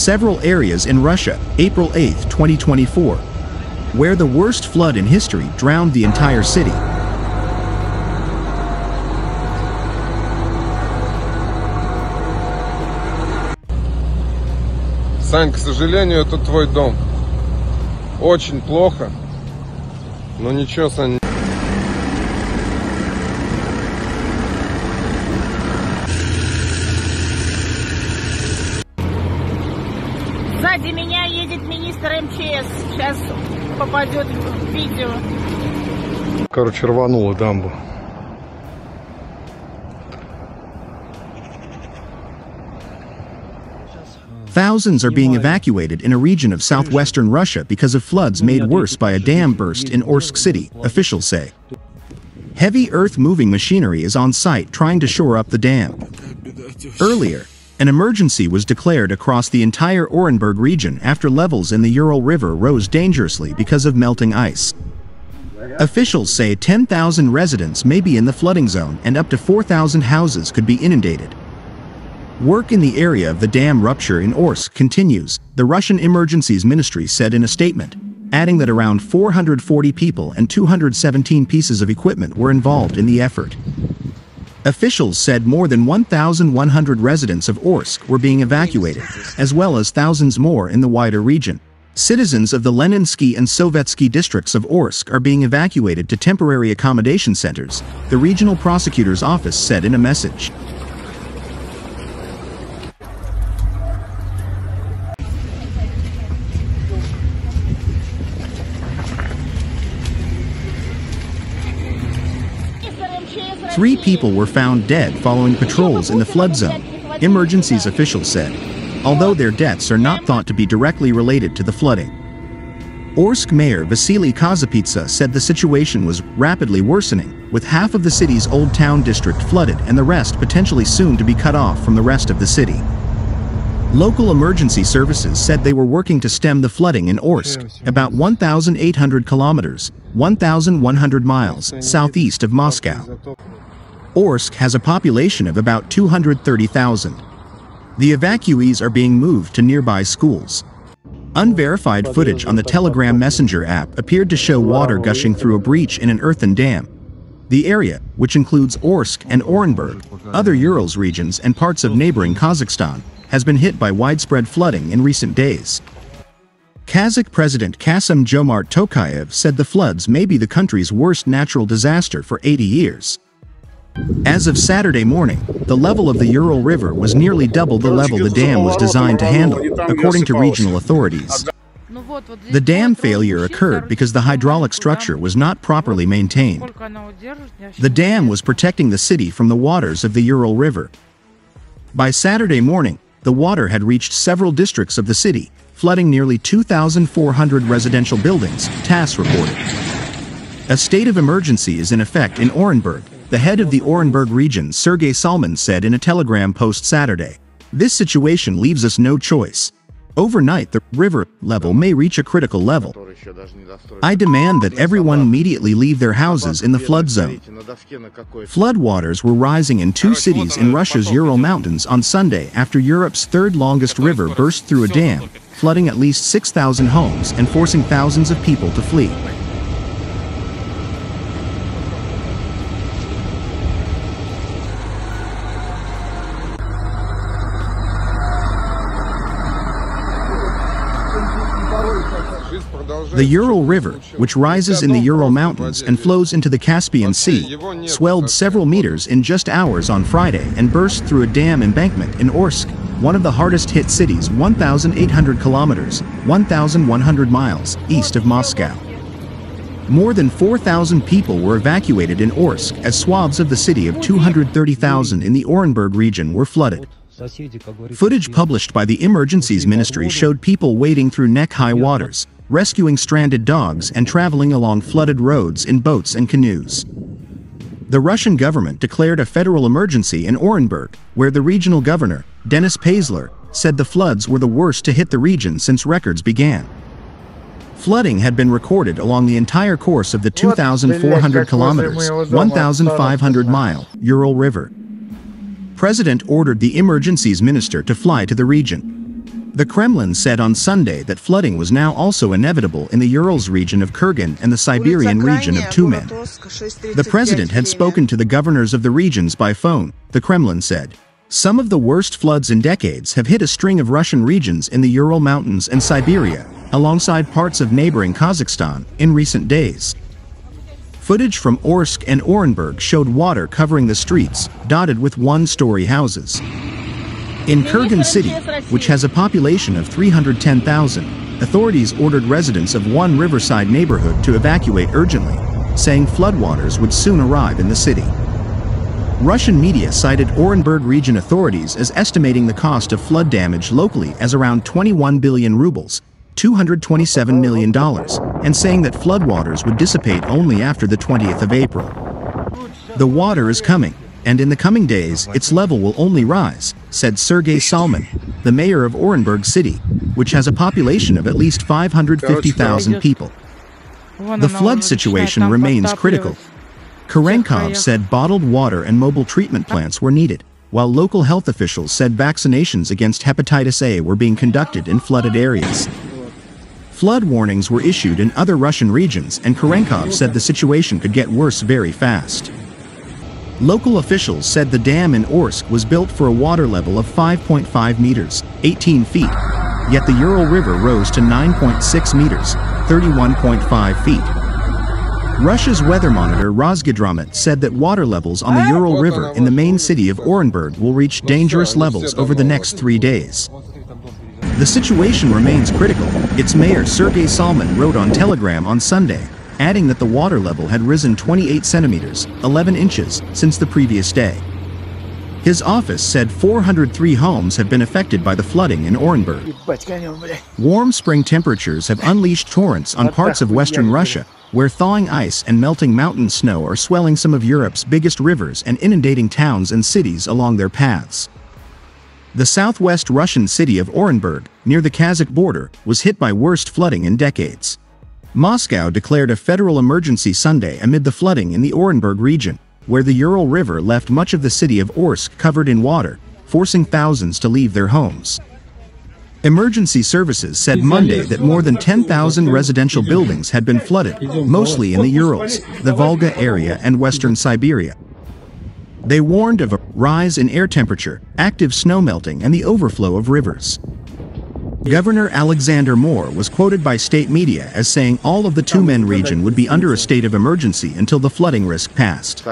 several areas in Russia, April 8, 2024, where the worst flood in history drowned the entire city. Сань, к сожалению, это твой дом. Очень плохо, но ничего, Сань. Сзади меня едет министр МЧС. Сейчас попадет в видео. Короче, рванула дамбу. Thousands are being evacuated in a region of southwestern Russia because of floods made worse by a dam burst in Orsk city, officials say. Heavy earth-moving machinery is on site trying to shore up the dam. Earlier, an emergency was declared across the entire Orenburg region after levels in the Ural River rose dangerously because of melting ice. Officials say 10,000 residents may be in the flooding zone and up to 4,000 houses could be inundated. Work in the area of the dam rupture in Orsk continues, the Russian Emergencies Ministry said in a statement, adding that around 440 people and 217 pieces of equipment were involved in the effort. Officials said more than 1,100 residents of Orsk were being evacuated, as well as thousands more in the wider region. Citizens of the Leninsky and Sovetsky districts of Orsk are being evacuated to temporary accommodation centers, the regional prosecutor's office said in a message. Three people were found dead following patrols in the flood zone, emergencies officials said, although their deaths are not thought to be directly related to the flooding. Orsk Mayor Vasily Kozapitsa said the situation was rapidly worsening, with half of the city's Old Town district flooded and the rest potentially soon to be cut off from the rest of the city. Local emergency services said they were working to stem the flooding in Orsk, about 1,800 kilometers, 1,100 miles, southeast of Moscow. Orsk has a population of about 230,000. The evacuees are being moved to nearby schools. Unverified footage on the Telegram Messenger app appeared to show water gushing through a breach in an earthen dam. The area, which includes Orsk and Orenburg, other Urals regions and parts of neighboring Kazakhstan, has been hit by widespread flooding in recent days. Kazakh President Kassym-Jomart Tokayev said the floods may be the country's worst natural disaster for 80 years. As of Saturday morning, the level of the Ural River was nearly double the level the dam was designed to handle, according to regional authorities. The dam failure occurred because the hydraulic structure was not properly maintained. The dam was protecting the city from the waters of the Ural River. By Saturday morning, the water had reached several districts of the city, flooding nearly 2,400 residential buildings, TASS reported. A state of emergency is in effect in Orenburg, the head of the Orenburg region Sergei Salman said in a Telegram post Saturday. This situation leaves us no choice. Overnight the river level may reach a critical level. I demand that everyone immediately leave their houses in the flood zone. Floodwaters were rising in two cities in Russia's Ural Mountains on Sunday after Europe's third longest river burst through a dam, flooding at least 6,000 homes and forcing thousands of people to flee. The Ural River, which rises in the Ural Mountains and flows into the Caspian Sea, swelled several meters in just hours on Friday and burst through a dam embankment in Orsk, one of the hardest-hit cities 1,800 kilometers, 1,100 miles, east of Moscow. More than 4,000 people were evacuated in Orsk as swaths of the city of 230,000 in the Orenburg region were flooded. Footage published by the Emergencies Ministry showed people wading through neck-high waters, rescuing stranded dogs and traveling along flooded roads in boats and canoes. The Russian government declared a federal emergency in Orenburg, where the regional governor, Denis Paisler, said the floods were the worst to hit the region since records began. Flooding had been recorded along the entire course of the 2,400 kilometers, 1,500-mile Ural River. President ordered the emergencies minister to fly to the region. The Kremlin said on Sunday that flooding was now also inevitable in the Urals region of Kurgan and the Siberian region of Tyumen. The president had spoken to the governors of the regions by phone, the Kremlin said. Some of the worst floods in decades have hit a string of Russian regions in the Ural Mountains and Siberia, alongside parts of neighboring Kazakhstan, in recent days. Footage from Orsk and Orenburg showed water covering the streets, dotted with one-story houses. In Kurgan city, which has a population of 310,000, authorities ordered residents of one riverside neighborhood to evacuate urgently, saying floodwaters would soon arrive in the city. Russian media cited Orenburg region authorities as estimating the cost of flood damage locally as around 21 billion rubles, $227 million, and saying that floodwaters would dissipate only after the 20th of April. The water is coming, and in the coming days its level will only rise, said Sergei Salman, the mayor of Orenburg city, which has a population of at least 550,000 people. The flood situation remains critical. Kurenkov said bottled water and mobile treatment plants were needed, while local health officials said vaccinations against hepatitis A were being conducted in flooded areas. Flood warnings were issued in other Russian regions, and Kurenkov said the situation could get worse very fast. Local officials said the dam in Orsk was built for a water level of 5.5 meters, 18 feet, yet the Ural River rose to 9.6 meters, 31.5 feet. Russia's weather monitor Rosgidromet said that water levels on the Ural River in the main city of Orenburg will reach dangerous levels over the next 3 days. The situation remains critical, its mayor Sergei Salman wrote on Telegram on Sunday, adding that the water level had risen 28 centimeters, 11 inches, since the previous day. His office said 403 homes have been affected by the flooding in Orenburg. Warm spring temperatures have unleashed torrents on parts of western Russia, where thawing ice and melting mountain snow are swelling some of Europe's biggest rivers and inundating towns and cities along their paths. The southwest Russian city of Orenburg, near the Kazakh border, was hit by worst flooding in decades. Moscow declared a federal emergency Sunday amid the flooding in the Orenburg region, where the Ural River left much of the city of Orsk covered in water, forcing thousands to leave their homes. Emergency services said Monday that more than 10,000 residential buildings had been flooded, mostly in the Urals, the Volga area and western Siberia. They warned of a rise in air temperature, active snow melting and the overflow of rivers. Governor Alexander Moore was quoted by state media as saying all of the Tyumen region would be under a state of emergency until the flooding risk passed.